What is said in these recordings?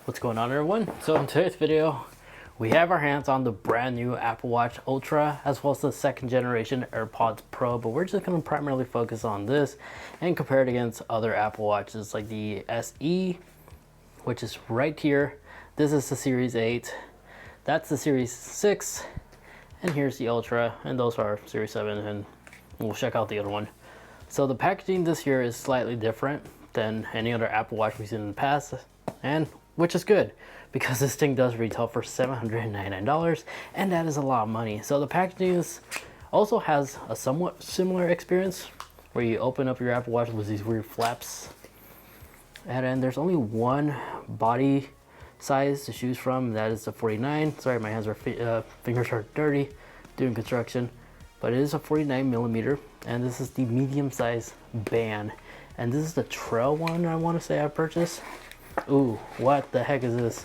What's going on, everyone? So in today's video, we have our hands on the brand new Apple Watch Ultra as well as the second generation AirPods Pro, but we're just going to primarily focus on this and compare it against other Apple Watches like the SE, which is right here. This is the Series 8, that's the Series 6, and here's the Ultra, and those are Series 7, and we'll check out the other one. So the packaging this year is slightly different than any other Apple Watch we've seen in the past, and which is good because this thing does retail for $799, and that is a lot of money. So the packaging also has a somewhat similar experience where you open up your Apple Watch with these weird flaps, and then there's only one body size to choose from. That is the 49. Sorry, my hands are fingers are dirty doing construction, but it is a 49 millimeter, and this is the medium size band, and this is the trail one I want to say I purchased. Ooh, what the heck is this?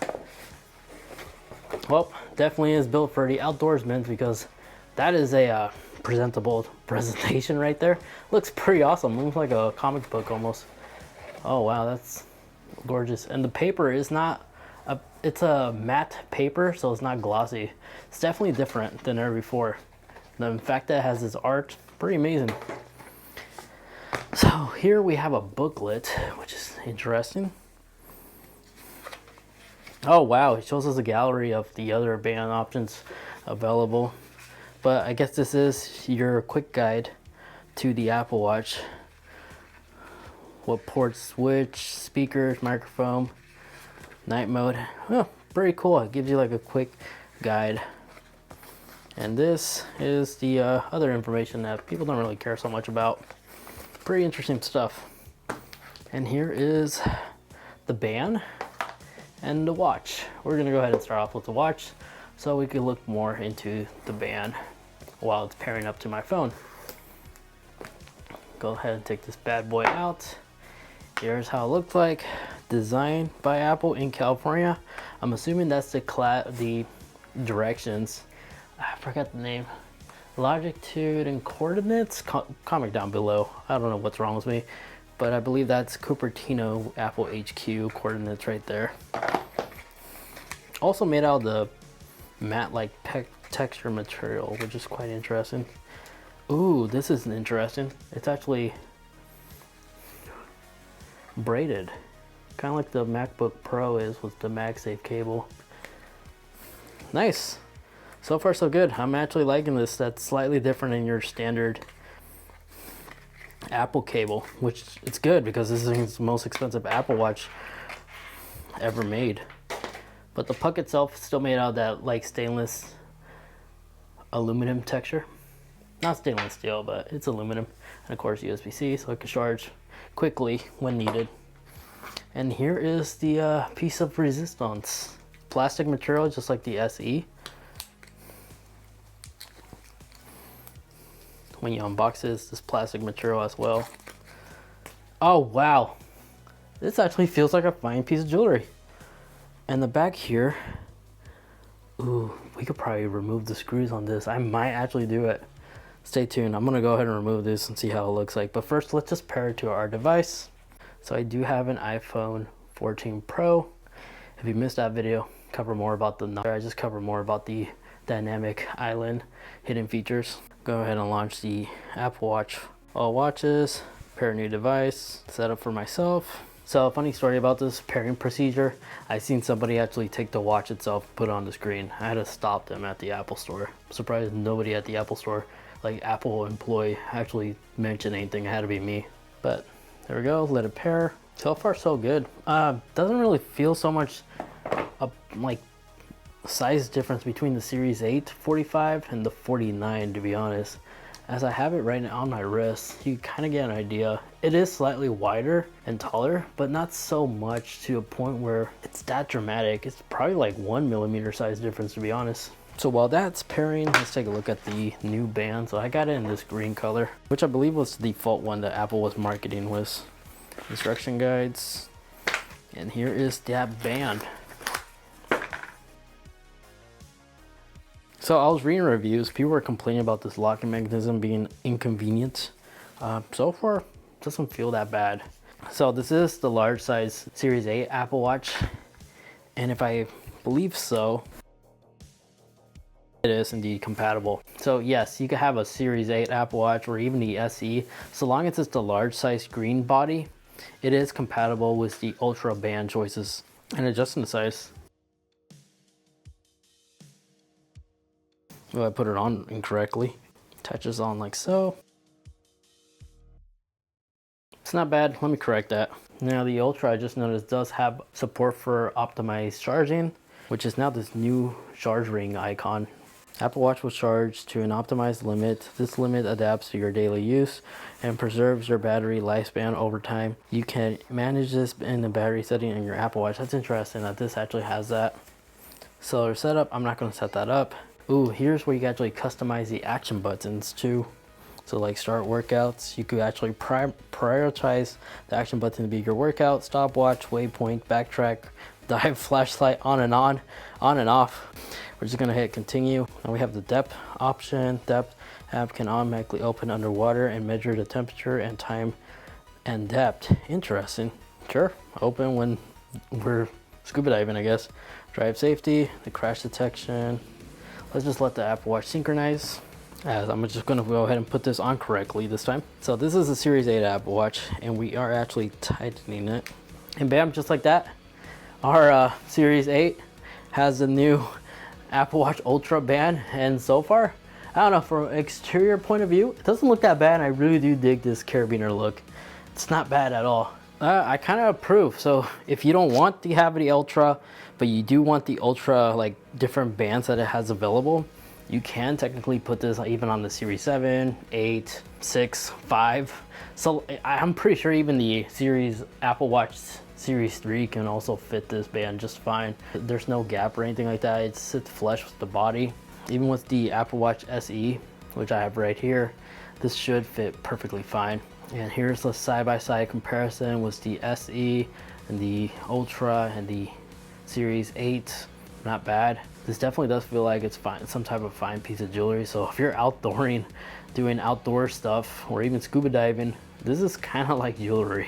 Well, definitely is built for the outdoorsmen because that is a presentable presentation right there. Looks pretty awesome. Looks like a comic book almost. Oh wow, that's gorgeous. And the paper is not it's a matte paper, so it's not glossy. It's definitely different than ever before. The fact that it has this art, pretty amazing. So here we have a booklet, which is interesting. Oh wow, it shows us a gallery of the other band options available. But I guess this is your quick guide to the Apple Watch. What ports switch, speakers, microphone, night mode. Oh, pretty cool. It gives you like a quick guide. And this is the other information that people don't really care so much about. Pretty interesting stuff. And here is the band and the watch. We're gonna go ahead and start off with the watch so we can look more into the band while it's pairing up to my phone. Go ahead and take this bad boy out. Here's how it looks like. Designed by Apple in California. I'm assuming that's the directions. I forgot the name. Longitude and coordinates. Comment down below. I don't know what's wrong with me, but I believe that's Cupertino Apple HQ coordinates right there. Also made out of the matte-like texture material, which is quite interesting. Ooh, this is interesting. It's actually braided, kind of like the MacBook Pro is with the MagSafe cable. Nice. So far so good. I'm actually liking this. That's slightly different than your standard Apple cable, which it's good because this is the most expensive Apple Watch ever made. But the puck itself is still made out of that like stainless aluminum texture. Not stainless steel, but it's aluminum. And of course USB-C, so it can charge quickly when needed. And here is the piece of resistance. Plastic material, just like the SE. When you unbox this plastic material as well. Oh wow, this actually feels like a fine piece of jewelry. And the back here, ooh, we could probably remove the screws on this. I might actually do it. Stay tuned. I'm gonna go ahead and remove this and see how it looks like. But first, let's just pair it to our device. So I do have an iPhone 14 Pro. If you missed that video, I just cover more about the dynamic island hidden features. Go ahead and launch the Apple Watch. All watches, pair a new device, set up for myself. So a funny story about this pairing procedure, I seen somebody actually take the watch itself, put it on the screen. I had to stop them at the Apple store. I'm surprised nobody at the Apple store, like Apple employee, actually mentioned anything. It had to be me. But there we go, let it pair. So far so good. Doesn't really feel so much like size difference between the Series 8 45 and the 49, to be honest. As I have it right now on my wrist, you kind of get an idea. It is slightly wider and taller, but not so much to a point where it's that dramatic. It's probably like 1 millimeter size difference, to be honest. So while that's pairing, let's take a look at the new band. So I got it in this green color, which I believe was the default one that Apple was marketing with. Instruction guides, and here is that band. So I was reading reviews. People were complaining about this locking mechanism being inconvenient. So far, it doesn't feel that bad. So this is the large size Series 8 Apple Watch, And if I believe so, it is indeed compatible. So yes, you could have a Series 8 Apple Watch or even the SE. So long as it's the large size screen body, it is compatible with the Ultra band choices. And adjusting the size. Oh, I put it on incorrectly. Touches on like so. It's not bad, let me correct that. Now the Ultra, I just noticed, does have support for optimized charging, which is now this new charge ring icon. Apple Watch will charge to an optimized limit. This limit adapts to your daily use and preserves your battery lifespan over time. You can manage this in the battery setting in your Apple Watch. That's interesting that this actually has that. Seller setup, I'm not going to set that up. Ooh, here's where you can actually customize the action buttons too. So like start workouts, you could actually prioritize the action button to be your workout, stopwatch, waypoint, backtrack, dive, flashlight, on and off. We're just gonna hit continue. Now we have the depth option. Depth app can automatically open underwater and measure the temperature and time and depth. Interesting. Sure, open when we're scuba diving, I guess. Drive safety, the crash detection. Let's just let the Apple Watch synchronize. As I'm just gonna go ahead and put this on correctly this time. So this is a Series 8 Apple Watch and we are actually tightening it. And bam, just like that, our Series 8 has the new Apple Watch Ultra band. And so far, I don't know, from an exterior point of view, it doesn't look that bad. I really do dig this carabiner look. It's not bad at all. I kind of approve. So if you don't want to have the Ultra, but you do want the Ultra, like different bands that it has available, you can technically put this even on the Series 7, 8, 6, 5. So I'm pretty sure even the Apple Watch Series 3 can also fit this band just fine. There's no gap or anything like that. It sits flush with the body. Even with the Apple Watch SE, which I have right here, this should fit perfectly fine. And here's the side-by-side comparison with the SE and the Ultra and the Series 8. Not bad. This definitely does feel like it's fine, some type of fine piece of jewelry. So if you're outdooring, doing outdoor stuff, or even scuba diving, this is kind of like jewelry.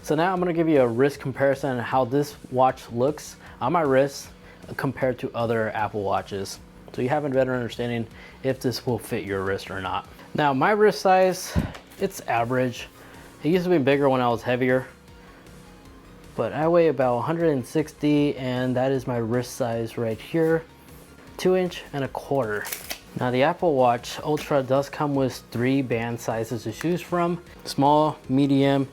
So now I'm going to give you a wrist comparison on how this watch looks on my wrist compared to other Apple Watches. So you have a better understanding if this will fit your wrist or not. Now my wrist size, it's average. It used to be bigger when I was heavier, but I weigh about 160 and that is my wrist size right here, 2.25 inches. Now the Apple Watch Ultra does come with 3 band sizes to choose from: small, medium,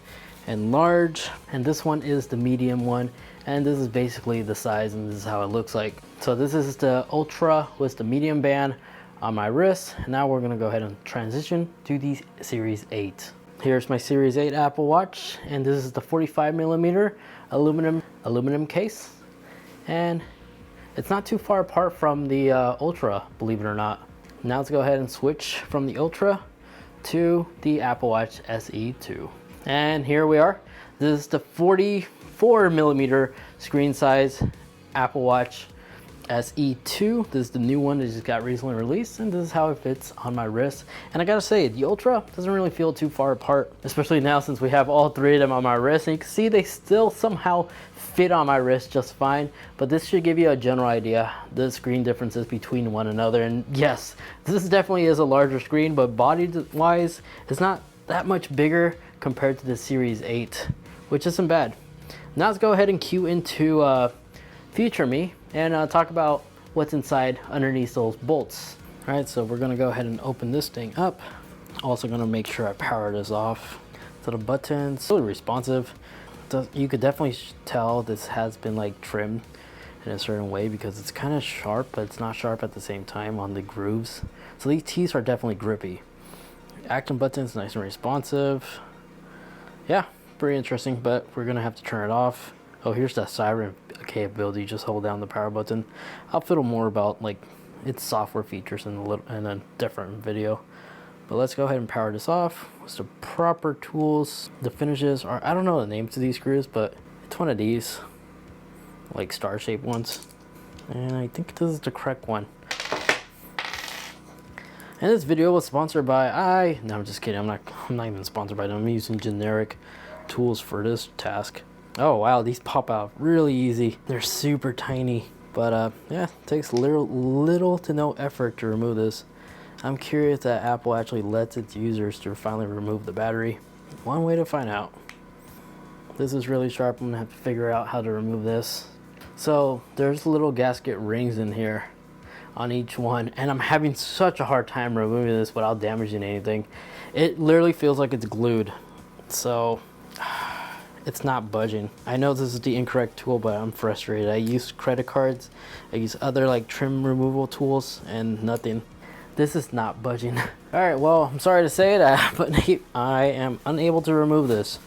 and large. And this one is the medium one. And this is basically the size and this is how it looks like. So this is the Ultra with the medium band on my wrist. Now we're gonna go ahead and transition to the Series 8. Here's my Series 8 Apple Watch, and this is the 45mm aluminum case, and it's not too far apart from the Ultra, believe it or not. Now let's go ahead and switch from the Ultra to the Apple Watch SE 2, and here we are. This is the 44mm screen size Apple Watch SE2. This is the new one that just got recently released, and this is how it fits on my wrist. And I gotta say, the Ultra doesn't really feel too far apart, especially now since we have all 3 of them on my wrist. And you can see they still somehow fit on my wrist just fine, but this should give you a general idea the screen differences between one another. And yes, this definitely is a larger screen, but body wise, it's not that much bigger compared to the Series 8, which isn't bad. Now let's go ahead and cue into future me and talk about what's inside underneath those bolts. All right, so we're gonna go ahead and open this thing up. Also gonna make sure I power this off. So the button's really responsive. You could definitely tell this has been like trimmed in a certain way because it's kind of sharp, but it's not sharp at the same time on the grooves. So these teeth are definitely grippy. Action button's nice and responsive. Yeah, pretty interesting, but we're gonna have to turn it off. Oh, here's that siren capability. Just hold down the power button. I'll fiddle more about like its software features in a different video. But let's go ahead and power this off. What's the proper tools? The finishes are, I don't know the names of these screws, but it's one of these, like star-shaped ones. And I think this is the correct one. And this video was sponsored by no, I'm just kidding. I'm not even sponsored by them. I'm using generic tools for this task. Oh wow, these pop out really easy. They're super tiny. But yeah, it takes little to no effort to remove this. I'm curious that Apple actually lets its users to finally remove the battery. One way to find out. This is really sharp. I'm gonna have to figure out how to remove this. So there's little gasket rings in here on each one, and I'm having such a hard time removing this without damaging anything. It literally feels like it's glued. So it's not budging. I know this is the incorrect tool, but I'm frustrated. I use credit cards, I use other like trim removal tools, and nothing. This is not budging. All right, well, I'm sorry to say that, but I am unable to remove this.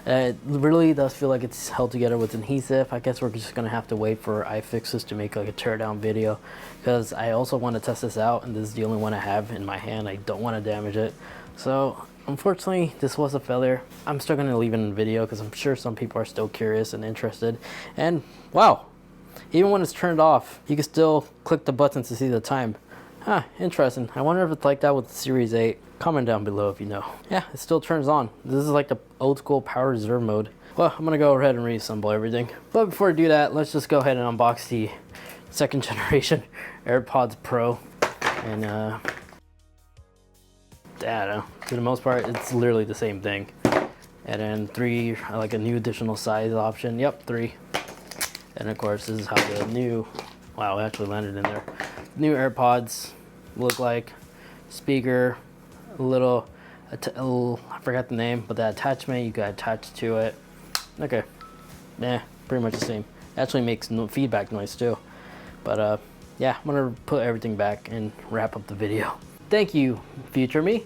It really does feel like it's held together with adhesive. I guess we're just gonna have to wait for iFixes to make like a teardown video, because I also want to test this out, and this is the only one I have in my hand. I don't want to damage it. So unfortunately, this was a failure. I'm still gonna leave it in the video because I'm sure some people are still curious and interested. And wow, even when it's turned off, you can still click the buttons to see the time. Huh, interesting. I wonder if it's like that with the Series 8. Comment down below if you know. Yeah, it still turns on. This is like the old school power reserve mode. Well, I'm gonna go ahead and reassemble everything. But before I do that, let's just go ahead and unbox the second generation AirPods Pro. And I don't know, for the most part, it's literally the same thing. And then 3, like a new additional size option. Yep, 3. And of course, this is how the new, wow, it actually landed in there. New AirPods look like. Speaker, a little, I forgot the name, but that attachment you got attached to it. Okay, yeah, pretty much the same. Actually makes no feedback noise too. But yeah, I'm gonna put everything back and wrap up the video. Thank you, future me.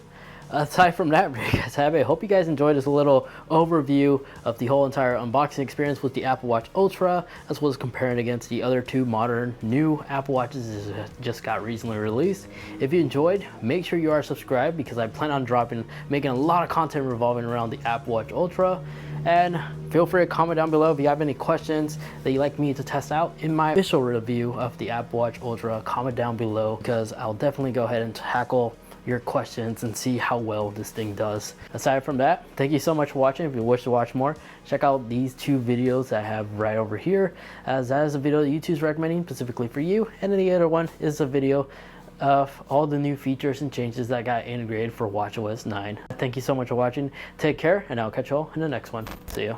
Aside from that, I hope you guys enjoyed this little overview of the whole entire unboxing experience with the Apple Watch Ultra, as well as comparing against the other 2 modern new Apple Watches that just got recently released. If you enjoyed, make sure you are subscribed, because I plan on making a lot of content revolving around the Apple Watch Ultra. And feel free to comment down below if you have any questions that you'd like me to test out in my official review of the Apple Watch Ultra. Comment down below, because I'll definitely go ahead and tackle your questions and see how well this thing does. Aside from that, thank you so much for watching. If you wish to watch more, check out these 2 videos I have right over here, as that is a video that YouTube's recommending specifically for you, and then the other one is a video of all the new features and changes that got integrated for watchOS 9. Thank you so much for watching. Take care, and I'll catch you all in the next one. See ya.